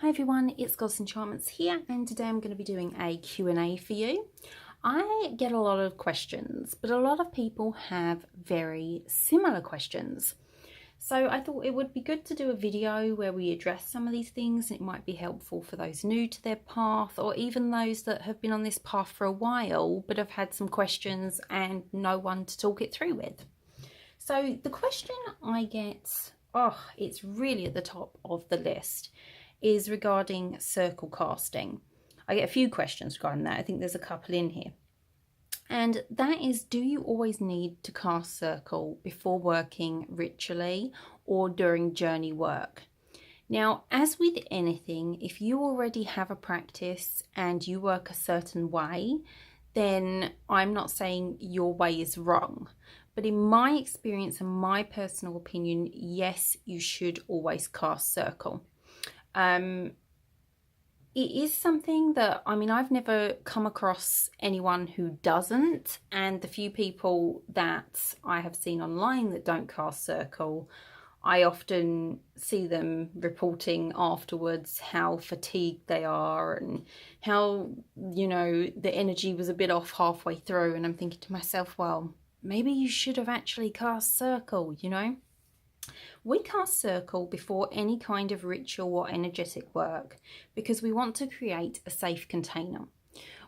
Hi everyone, it's Goddess Enchantments here, and today I'm going to be doing a Q&A for you. I get a lot of questions, but a lot of people have very similar questions. So I thought it would be good to do a video where we address some of these things. It might be helpful for those new to their path, or even those that have been on this path for a while but have had some questions and no one to talk it through with. So the question I get, it's really at the top of the list, is regarding circle casting. I get a few questions regarding that. I think there's a couple in here. And that is, do you always need to cast circle before working ritually or during journey work? Now, as with anything, if you already have a practice and you work a certain way, then I'm not saying your way is wrong. But in my experience and my personal opinion, yes, you should always cast circle. It is something that, I've never come across anyone who doesn't, and the few people that I have seen online that don't cast circle, I often see them reporting afterwards how fatigued they are and how, the energy was a bit off halfway through, and I'm thinking to myself, well, maybe you should have actually cast circle, We cast circle before any kind of ritual or energetic work because we want to create a safe container.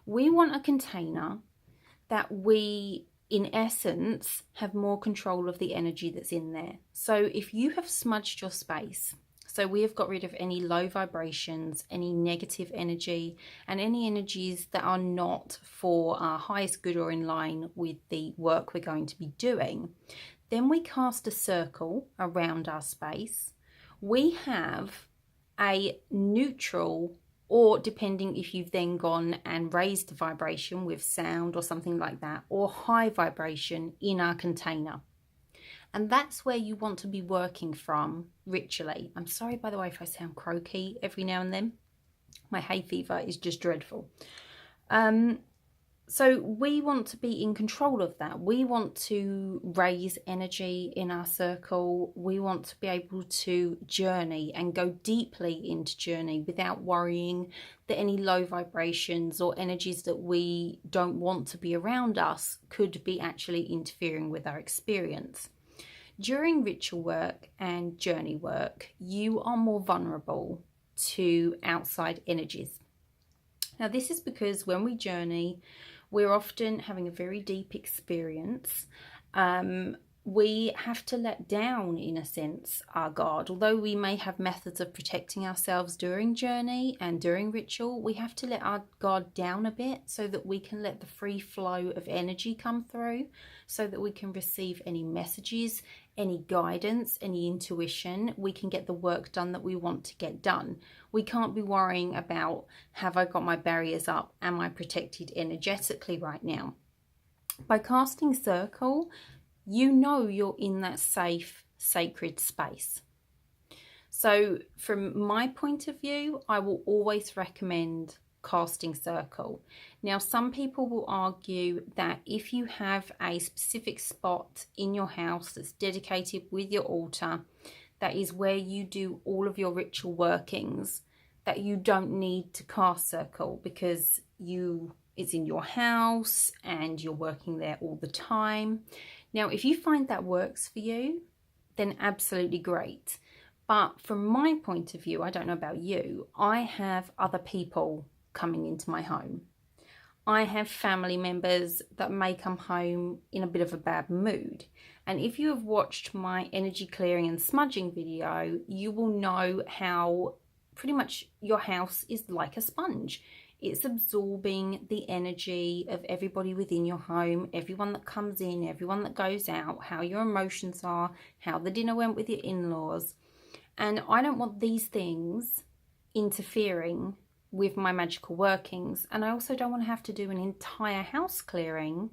We want a container that we, in essence, have more control of the energy that's in there. So if you have smudged your space, so we have got rid of any low vibrations, any negative energy, and any energies that are not for our highest good or in line with the work we're going to be doing, then we cast a circle around our space. We have a neutral, or depending if you've then gone and raised the vibration with sound or something like that, or high vibration in our container. And that's where you want to be working from ritually. I'm sorry, by the way, if I sound croaky every now and then. My hay fever is just dreadful. So we want to be in control of that. We want to raise energy in our circle. We want to be able to journey and go deeply into journey without worrying that any low vibrations or energies that we don't want to be around us could be actually interfering with our experience. During ritual work and journey work, you are more vulnerable to outside energies. Now, this is because when we journey, we're often having a very deep experience. We have to let down, in a sense, our guard. Although we may have methods of protecting ourselves during journey and during ritual, we have to let our guard down a bit so that we can let the free flow of energy come through, so that we can receive any messages, any guidance, any intuition. We can get the work done that we want to get done. We can't be worrying about, have I got my barriers up? Am I protected energetically right now? By casting circle, you know you're in that safe, sacred space. So from my point of view, I will always recommend casting circle. Now, some people will argue that if you have a specific spot in your house that's dedicated with your altar, that is where you do all of your ritual workings, that you don't need to cast circle because it's in your house and you're working there all the time. Now, if you find that works for you, then absolutely great. But from my point of view, I don't know about you, I have other people coming into my home. I have family members that may come home in a bit of a bad mood. And if you have watched my energy clearing and smudging video, you will know how pretty much your house is like a sponge. It's absorbing the energy of everybody within your home, everyone that comes in, everyone that goes out, how your emotions are, how the dinner went with your in-laws. And I don't want these things interfering with my magical workings. And I also don't want to have to do an entire house clearing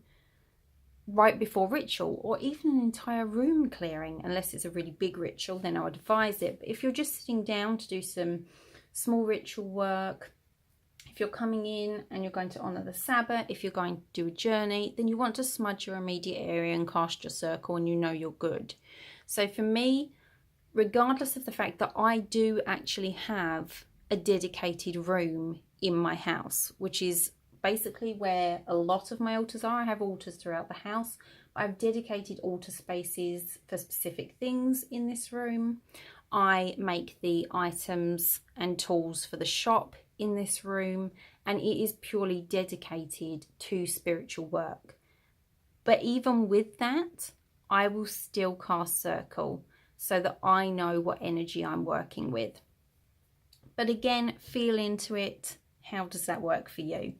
right before ritual, or even an entire room clearing, unless it's a really big ritual, then I would advise it. But if you're just sitting down to do some small ritual work, if you're coming in and you're going to honour the Sabbath, if you're going to do a journey, then you want to smudge your immediate area and cast your circle and you know you're good. So for me, regardless of the fact that I do actually have a dedicated room in my house, which is basically where a lot of my altars are. I have altars throughout the house, but I have dedicated altar spaces for specific things in this room. I make the items and tools for the shop in this room, and it is purely dedicated to spiritual work. But even with that, I will still cast circle so that I know what energy I'm working with. But again, feel into it. How does that work for you?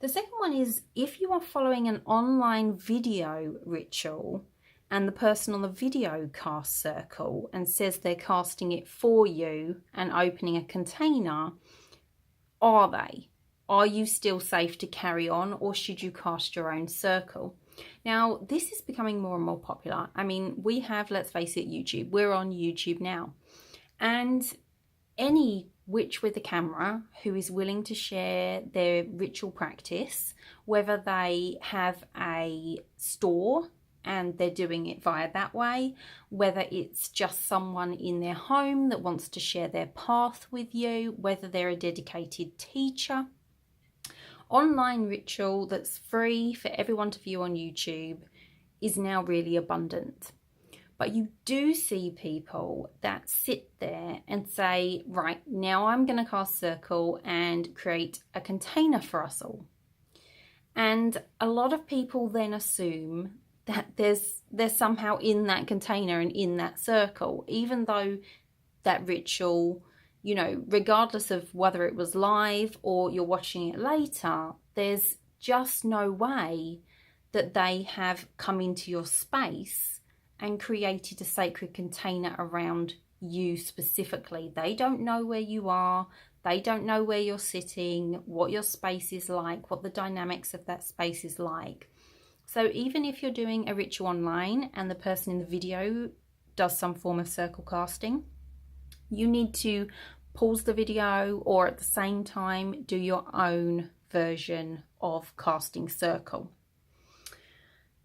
The second one is, if you are following an online video ritual and the person on the video casts circle and says they're casting it for you and opening a container, are they? Are you still safe to carry on, or should you cast your own circle? Now, this is becoming more and more popular. I mean, we have, let's face it, YouTube. We're on YouTube now. And any witch with a camera who is willing to share their ritual practice, whether they have a store and they're doing it via that way, whether it's just someone in their home that wants to share their path with you, whether they're a dedicated teacher, online ritual that's free for everyone to view on YouTube is now really abundant. But you do see people that sit there and say, right, now I'm going to cast circle and create a container for us all. And a lot of people then assume that there's somehow in that container and in that circle, even though that ritual, you know, regardless of whether it was live or you're watching it later, there's just no way that they have come into your space and created a sacred container around you specifically. They don't know where you are. They don't know where you're sitting, what your space is like, what the dynamics of that space is like. So even if you're doing a ritual online and the person in the video does some form of circle casting, you need to pause the video or at the same time do your own version of casting circle.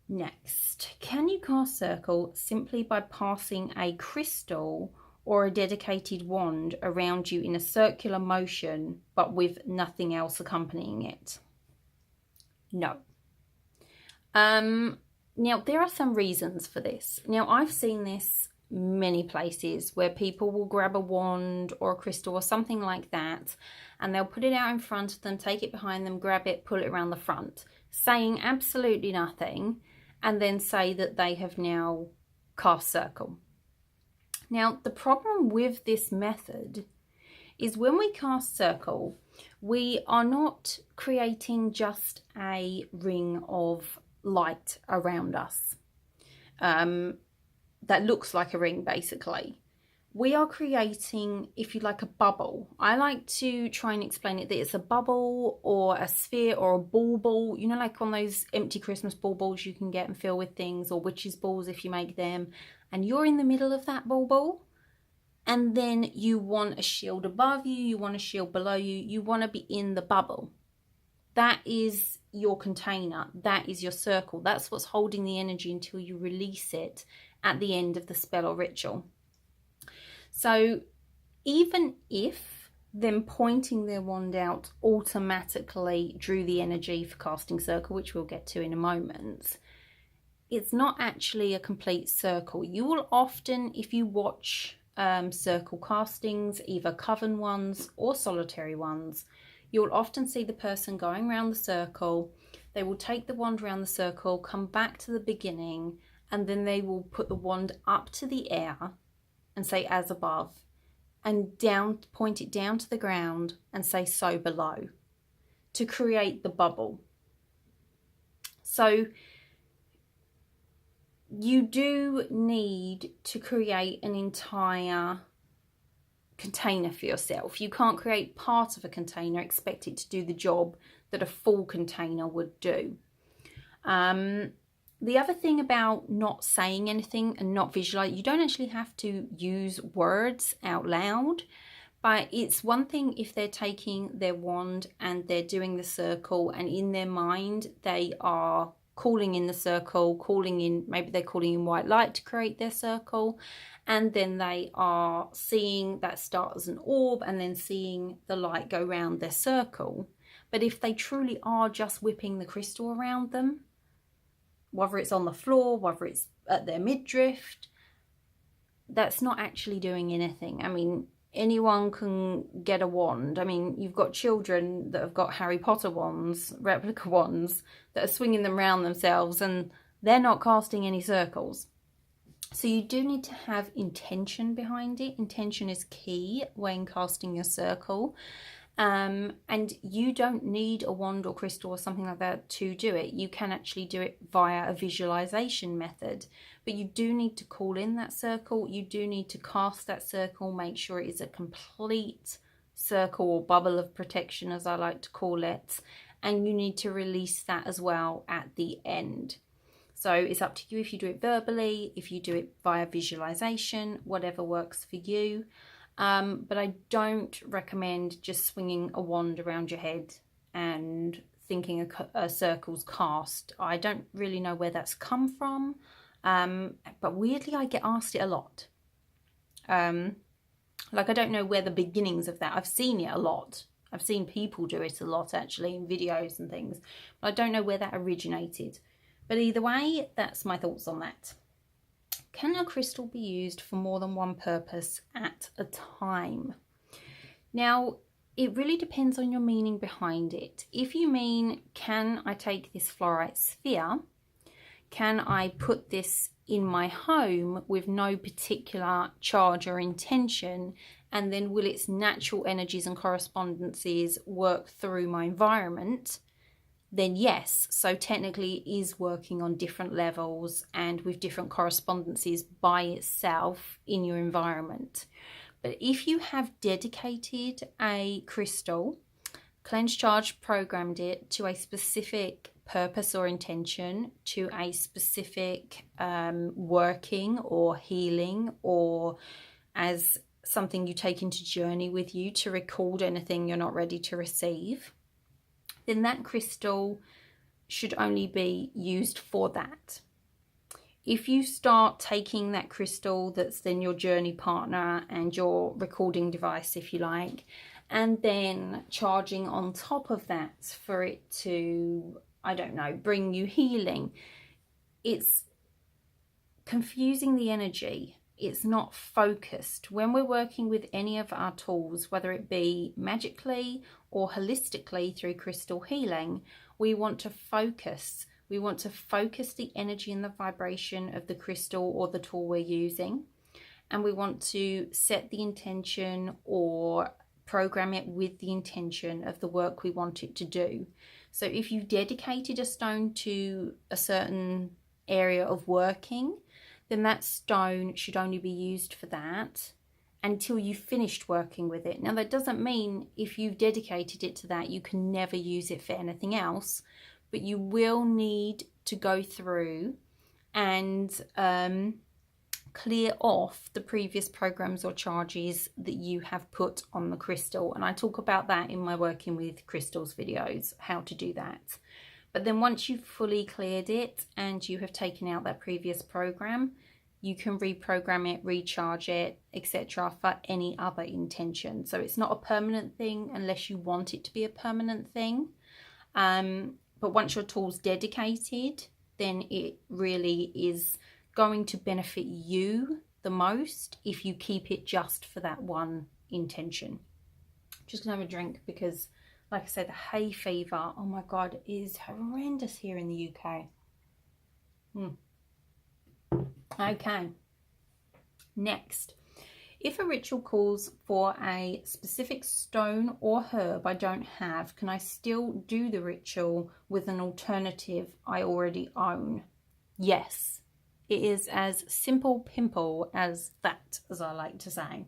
Next, can you cast circle simply by passing a crystal or a dedicated wand around you in a circular motion but with nothing else accompanying it? No. Now, there are some reasons for this. Now, I've seen this many places where people will grab a wand or a crystal or something like that and they'll put it out in front of them, take it behind them, grab it, pull it around the front, saying absolutely nothing, and then say that they have now cast circle. Now, the problem with this method is when we cast circle, we are not creating just a ring of light around us that looks like a ring, basically. We are creating, if you like, a bubble. I like to try and explain it that it's a bubble or a sphere or a ball, you know, like on those empty Christmas balls you can get and fill with things, or witches balls if you make them, and you're in the middle of that ball, and then you want a shield above you, you want a shield below you, you want to be in the bubble. That is your container, that is your circle, that's what's holding the energy until you release it at the end of the spell or ritual. So even if them pointing their wand out automatically drew the energy for casting circle, which we'll get to in a moment, it's not actually a complete circle. You will often, if you watch circle castings, either coven ones or solitary ones, you'll often see the person going around the circle. They will take the wand around the circle, come back to the beginning, and then they will put the wand up to the air and say as above, and down, point it down to the ground and say so below, to create the bubble. So you do need to create an entire container for yourself. You can't create part of a container, expect it to do the job that a full container would do. The other thing about not saying anything and not visualize, you don't actually have to use words out loud, but it's one thing if they're taking their wand and they're doing the circle and in their mind they are calling in the circle, calling in, maybe they're calling in white light to create their circle, and then they are seeing that start as an orb and then seeing the light go around their circle. But if they truly are just whipping the crystal around them, whether it's on the floor, whether it's at their midriff, that's not actually doing anything. I mean, anyone can get a wand. I mean, you've got children that have got Harry Potter wands, replica wands, that are swinging them around themselves, and they're not casting any circles. So you do need to have intention behind it. Intention is key when casting your circle. And you don't need a wand or crystal or something like that to do it. You can actually do it via a visualization method, but you do need to call in that circle. You do need to cast that circle, make sure it is a complete circle or bubble of protection, as I like to call it, and you need to release that as well at the end. So it's up to you if you do it verbally, if you do it via visualization, whatever works for you. But I don't recommend just swinging a wand around your head and thinking a circle's cast. I don't really know where that's come from, but weirdly I get asked it a lot. Like, I don't know where the beginnings of that, I've seen it a lot. I've seen people do it a lot actually in videos and things, but I don't know where that originated. But either way, that's my thoughts on that. Can a crystal be used for more than one purpose at a time? Now, it really depends on your meaning behind it. If you mean, can I take this fluorite sphere? Can I put this in my home with no particular charge or intention? And then will its natural energies and correspondences work through my environment? Then yes, so technically it is working on different levels and with different correspondences by itself in your environment. But if you have dedicated a crystal, cleanse, charge, programmed it to a specific purpose or intention, to a specific working or healing, or as something you take into journey with you to record anything you're not ready to receive, then that crystal should only be used for that. If you start taking that crystal that's then your journey partner and your recording device, if you like, and then charging on top of that for it to, I don't know, bring you healing, it's confusing the energy. It's not focused. When we're working with any of our tools, whether it be magically or holistically through crystal healing, we want to focus. We want to focus the energy and the vibration of the crystal or the tool we're using. And we want to set the intention or program it with the intention of the work we want it to do. So if you dedicated a stone to a certain area of working, then that stone should only be used for that until you've finished working with it. Now, that doesn't mean if you've dedicated it to that, you can never use it for anything else, but you will need to go through and clear off the previous programs or charges that you have put on the crystal. And I talk about that in my working with crystals videos, how to do that. But then once you've fully cleared it and you have taken out that previous program, you can reprogram it, recharge it, etc. for any other intention. So it's not a permanent thing unless you want it to be a permanent thing. But once your tool's dedicated, then it really is going to benefit you the most if you keep it just for that one intention. I'm just gonna have a drink because, like I said, the hay fever, oh my God, is horrendous here in the UK. Okay, next. If a ritual calls for a specific stone or herb I don't have, can I still do the ritual with an alternative I already own? Yes, it is as simple pimple as that, as I like to say.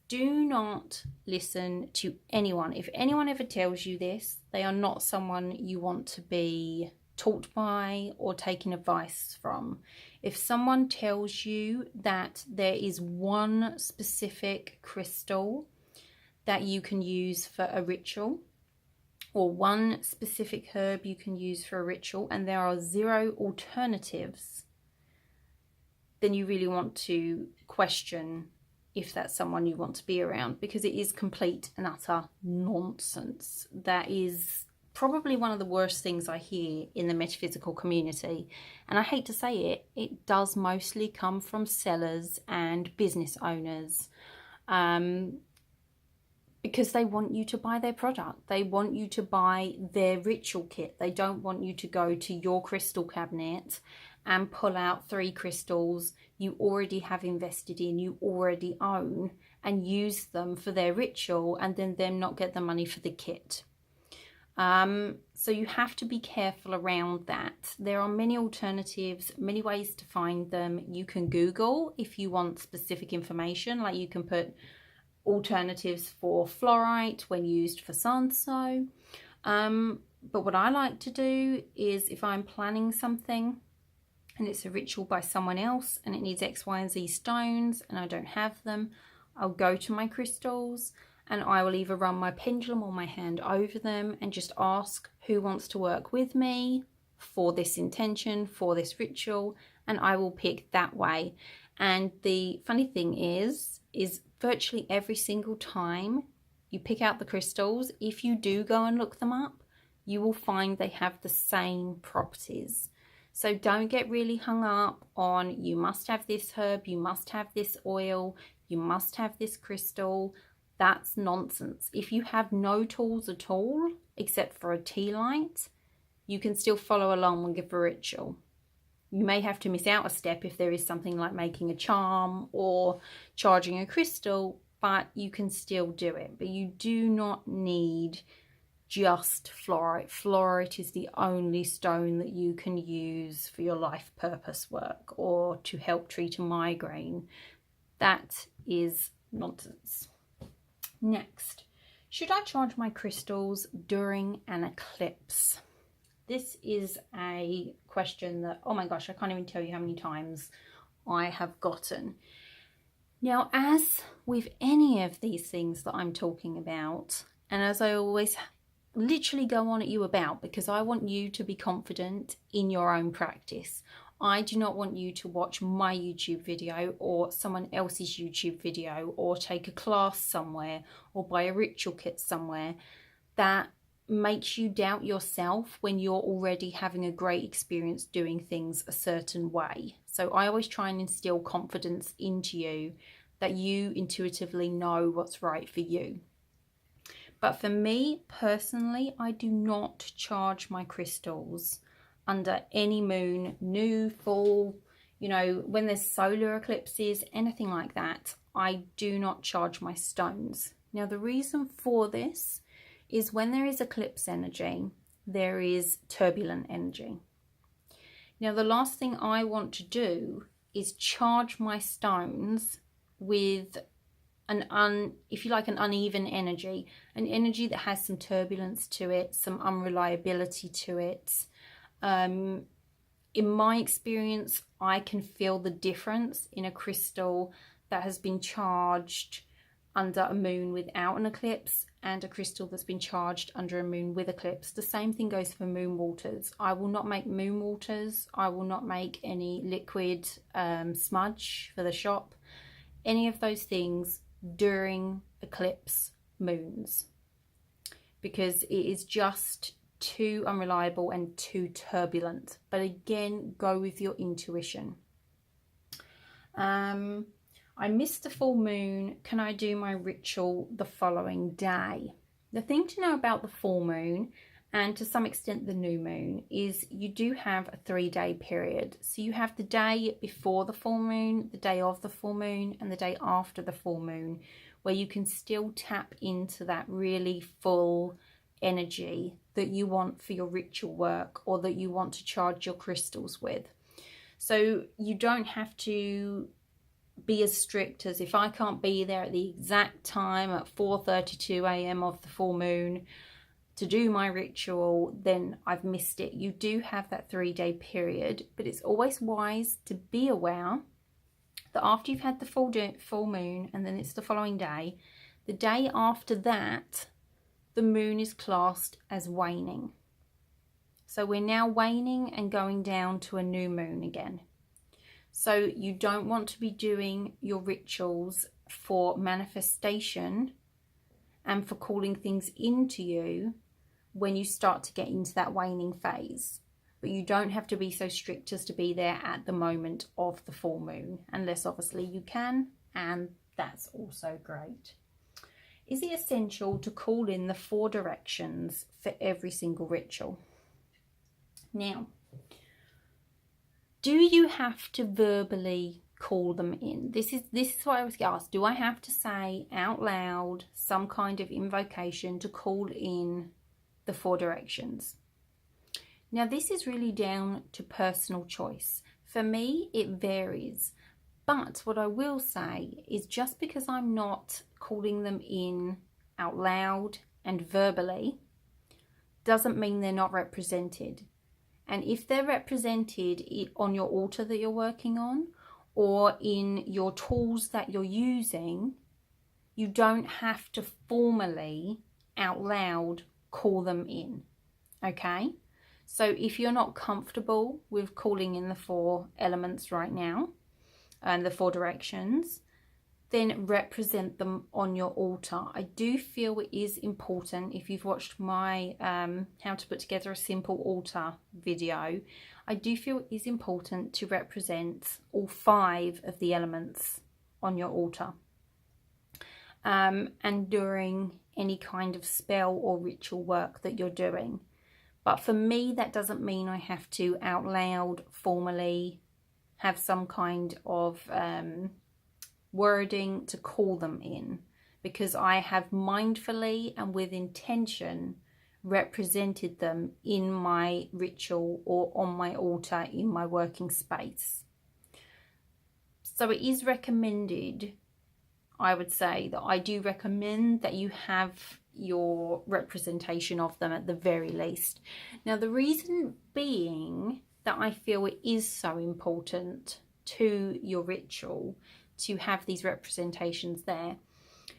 Do not listen to anyone. If anyone ever tells you this, they are not someone you want to be taught by or taking advice from. If someone tells you that there is one specific crystal that you can use for a ritual, or one specific herb you can use for a ritual, and there are 0 alternatives, then you really want to question if that's someone you want to be around, because it is complete and utter nonsense. That is probably one of the worst things I hear in the metaphysical community. And I hate to say it, it does mostly come from sellers and business owners, because they want you to buy their product. They want you to buy their ritual kit. They don't want you to go to your crystal cabinet and pull out 3 crystals you already have invested in, you already own, and use them for their ritual, and then them not get the money for the kit. So you have to be careful around that. There are many alternatives, many ways to find them. You can Google if you want specific information, like you can put alternatives for fluorite when used for so-and-so. But what I like to do is, if I'm planning something and it's a ritual by someone else and it needs X, Y, and Z stones and I don't have them, I'll go to my crystals and I will either run my pendulum or my hand over them and just ask who wants to work with me for this intention, for this ritual, and I will pick that way. And the funny thing is virtually every single time you pick out the crystals, if you do go and look them up, you will find they have the same properties. So don't get really hung up on, you must have this herb, you must have this oil, you must have this crystal. That's nonsense. If you have no tools at all, except for a tea light, you can still follow along and give a ritual. You may have to miss out a step if there is something like making a charm or charging a crystal, but you can still do it. But you do not need just fluorite. Fluorite is the only stone that you can use for your life purpose work or to help treat a migraine. That is nonsense. Next, should I charge my crystals during an eclipse? This is a question that, oh my gosh, I can't even tell you how many times I have gotten. Now, as with any of these things that I'm talking about, and as I always literally go on at you about, because I want you to be confident in your own practice. I do not want you to watch my YouTube video or someone else's YouTube video or take a class somewhere or buy a ritual kit somewhere that makes you doubt yourself when you're already having a great experience doing things a certain way. So I always try and instill confidence into you that you intuitively know what's right for you. But for me personally, I do not charge my crystals under any moon, new, full, when there's solar eclipses, anything like that. I do not charge my stones. Now, the reason for this is when there is eclipse energy, there is turbulent energy. Now, the last thing I want to do is charge my stones with an uneven energy, an energy that has some turbulence to it, some unreliability to it. In my experience, I can feel the difference in a crystal that has been charged under a moon without an eclipse and a crystal that's been charged under a moon with eclipse. The same thing goes for moon waters. I will not make moon waters. I will not make any liquid smudge for the shop. Any of those things during eclipse moons, because it is just too unreliable and too turbulent. But again, go with your intuition. I missed the full moon. Can I do my ritual the following day? The thing to know about the full moon, and to some extent the new moon, is you do have a 3-day period. So you have the day before the full moon, the day of the full moon, and the day after the full moon, where you can still tap into that really full energy that you want for your ritual work or that you want to charge your crystals with. So you don't have to be as strict as, if I can't be there at the exact time at 4:32 a.m. of the full moon to do my ritual, then I've missed it. You do have that 3-day period, but it's always wise to be aware that after you've had the full moon and then it's the following day, the day after that, the moon is classed as waning. So we're now waning and going down to a new moon again. So you don't want to be doing your rituals for manifestation and for calling things into you when you start to get into that waning phase. But you don't have to be so strict as to be there at the moment of the full moon, unless obviously you can, and that's also great. Is it essential to call in the 4 directions for every single ritual? Now, do you have to verbally call them in? This is what I was asked. Do I have to say out loud some kind of invocation to call in the 4 directions? Now, this is really down to personal choice. For me, it varies. But what I will say is, just because I'm not calling them in out loud and verbally doesn't mean they're not represented. And if they're represented on your altar that you're working on, or in your tools that you're using, you don't have to formally out loud call them in. Okay? So if you're not comfortable with calling in the 4 elements right now, and the 4 directions, then represent them on your altar. I do feel it is important, if you've watched my how to put together a simple altar video, I do feel it is important to represent all 5 of the elements on your altar. And during any kind of spell or ritual work that you're doing. But for me, that doesn't mean I have to out loud formally have some kind of wording to call them in, because I have mindfully and with intention represented them in my ritual or on my altar in my working space. So it is recommended, I would say that I do recommend that you have your representation of them at the very least. Now, the reason being that I feel it is so important to your ritual to have these representations there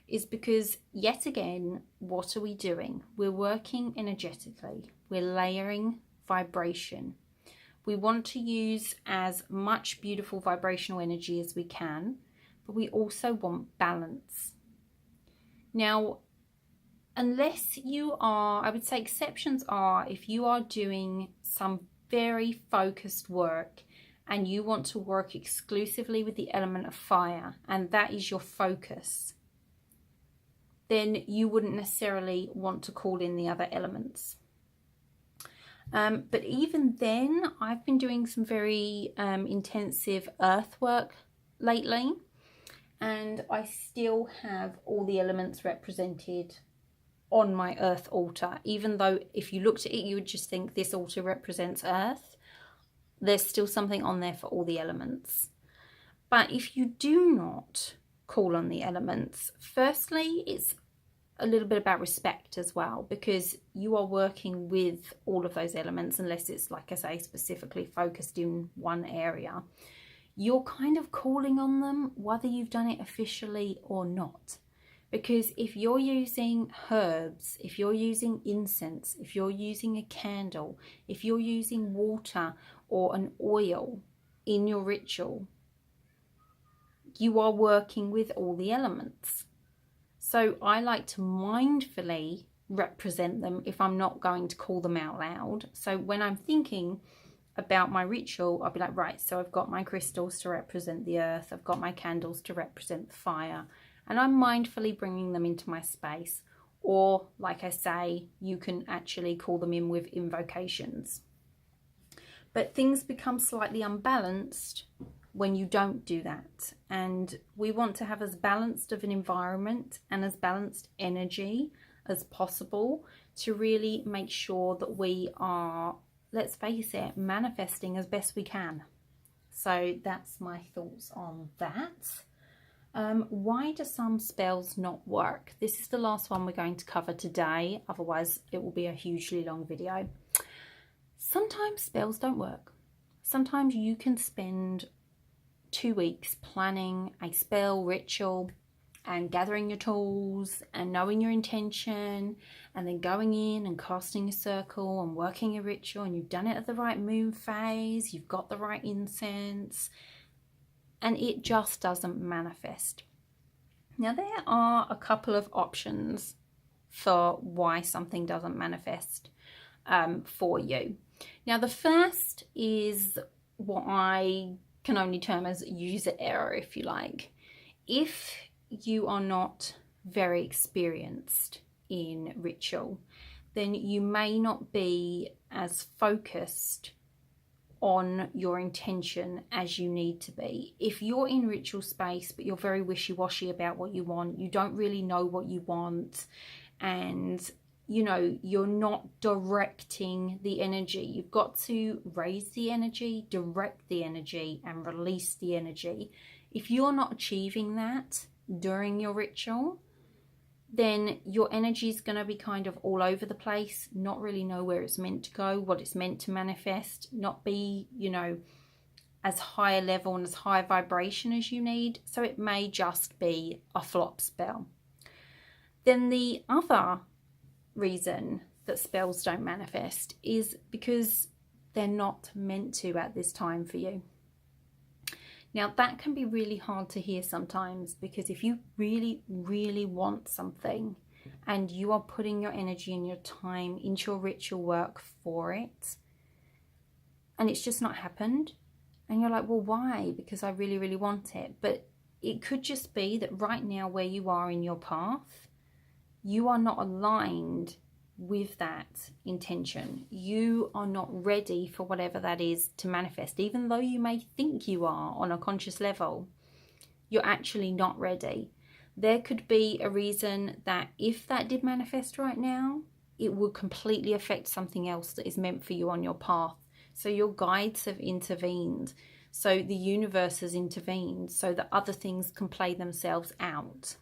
is because, yet again, what are we doing? We're working energetically. We're layering vibration. We want to use as much beautiful vibrational energy as we can, but we also want balance. Now, unless you are, I would say exceptions are if you are doing some very focused work and you want to work exclusively with the element of fire, and that is your focus, then you wouldn't necessarily want to call in the other elements. But even then, I've been doing some very intensive earth work lately, and I still have all the elements represented on my earth altar. Even though if you looked at it, you would just think this altar represents earth, there's still something on there for all the elements. But if you do not call on the elements, firstly, it's a little bit about respect as well, because you are working with all of those elements, unless it's, like I say, specifically focused in one area. You're kind of calling on them whether you've done it officially or not. Because if you're using herbs, if you're using incense, if you're using a candle, if you're using water or an oil in your ritual, you are working with all the elements. So I like to mindfully represent them if I'm not going to call them out loud. So when I'm thinking about my ritual, I'll be like, right, so I've got my crystals to represent the earth, I've got my candles to represent the fire, and I'm mindfully bringing them into my space. Or, like I say, you can actually call them in with invocations. But things become slightly unbalanced when you don't do that. And we want to have as balanced of an environment and as balanced energy as possible to really make sure that we are, let's face it, manifesting as best we can. So that's my thoughts on that. Why do some spells not work? This is the last one we're going to cover today, otherwise it will be a hugely long video. Sometimes spells don't work. Sometimes you can spend 2 weeks planning a spell ritual and gathering your tools and knowing your intention, and then going in and casting a circle and working a ritual, and you've done it at the right moon phase, you've got the right incense, and it just doesn't manifest. Now, there are a couple of options for why something doesn't manifest for you. Now, the first is what I can only term as user error, if you like. If you are not very experienced in ritual, then you may not be as focused on your intention as you need to be. If you're in ritual space but you're very wishy-washy about what you want, you don't really know what you want, and you know, you're not directing the energy. You've got to raise the energy, direct the energy, and release the energy. If you're not achieving that during your ritual, then your energy is going to be kind of all over the place, not really know where it's meant to go, what it's meant to manifest, not be, you know, as high a level and as high a vibration as you need. So it may just be a flop spell. Then the other reason that spells don't manifest is because they're not meant to at this time for you. Now, that can be really hard to hear sometimes, because if you really, really want something and you are putting your energy and your time into your ritual work for it, and it's just not happened, and you're like, well, why? Because I really, really want it. But it could just be that right now, where you are in your path, you are not aligned with that intention. You are not ready for whatever that is to manifest. Even though you may think you are on a conscious level, you're actually not ready. There could be a reason that if that did manifest right now, it would completely affect something else that is meant for you on your path. So your guides have intervened. So the universe has intervened so that other things can play themselves out.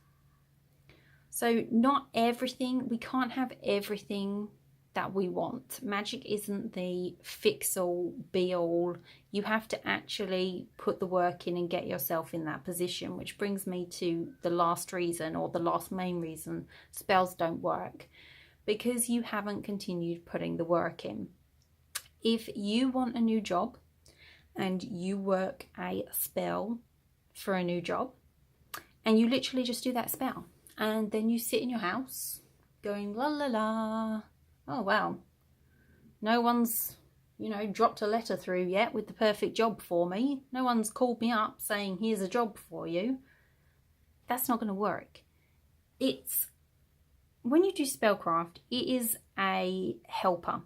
So not everything, we can't have everything that we want. Magic isn't the fix-all, be-all. You have to actually put the work in and get yourself in that position, which brings me to the last reason, or the last main reason spells don't work, because you haven't continued putting the work in. If you want a new job and you work a spell for a new job, and you literally just do that spell, and then you sit in your house going, la la la, oh wow, no one's, you know, dropped a letter through yet with the perfect job for me. No one's called me up saying, here's a job for you. That's not going to work. It's, when you do spellcraft, it is a helper.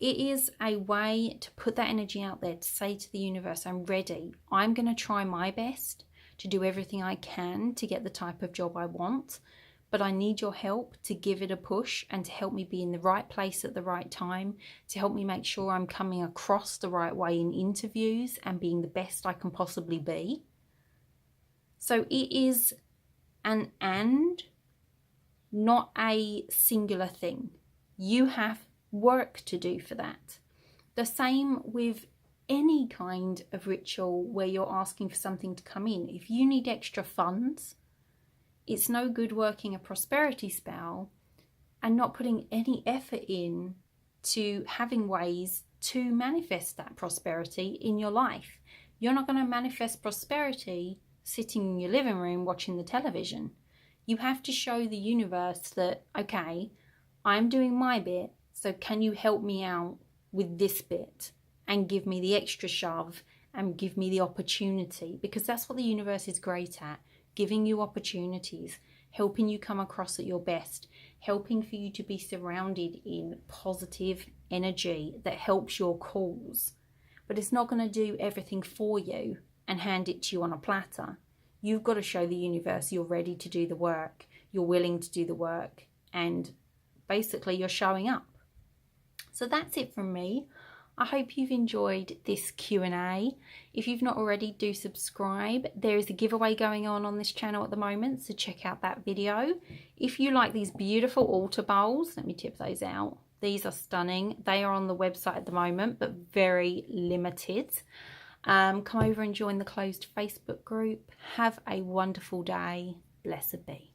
It is a way to put that energy out there, to say to the universe, I'm ready. I'm going to try my best to do everything I can to get the type of job I want, but I need your help to give it a push and to help me be in the right place at the right time, to help me make sure I'm coming across the right way in interviews and being the best I can possibly be. So it is an and, not a singular thing. You have work to do for that. The same with any kind of ritual where you're asking for something to come in. If you need extra funds, it's no good working a prosperity spell and not putting any effort in to having ways to manifest that prosperity in your life. You're not going to manifest prosperity sitting in your living room watching the television. You have to show the universe that, okay, I'm doing my bit, so can you help me out with this bit? And give me the extra shove and give me the opportunity, because that's what the universe is great at, giving you opportunities, helping you come across at your best, helping for you to be surrounded in positive energy that helps your cause. But it's not going to do everything for you and hand it to you on a platter. You've got to show the universe you're ready to do the work, you're willing to do the work, and basically you're showing up. So that's it from me. I hope you've enjoyed this Q&A. If you've not already, do subscribe. There is a giveaway going on this channel at the moment, so check out that video. If you like these beautiful altar bowls, let me tip those out. These are stunning. They are on the website at the moment, but very limited. Come over and join the closed Facebook group. Have a wonderful day. Blessed be.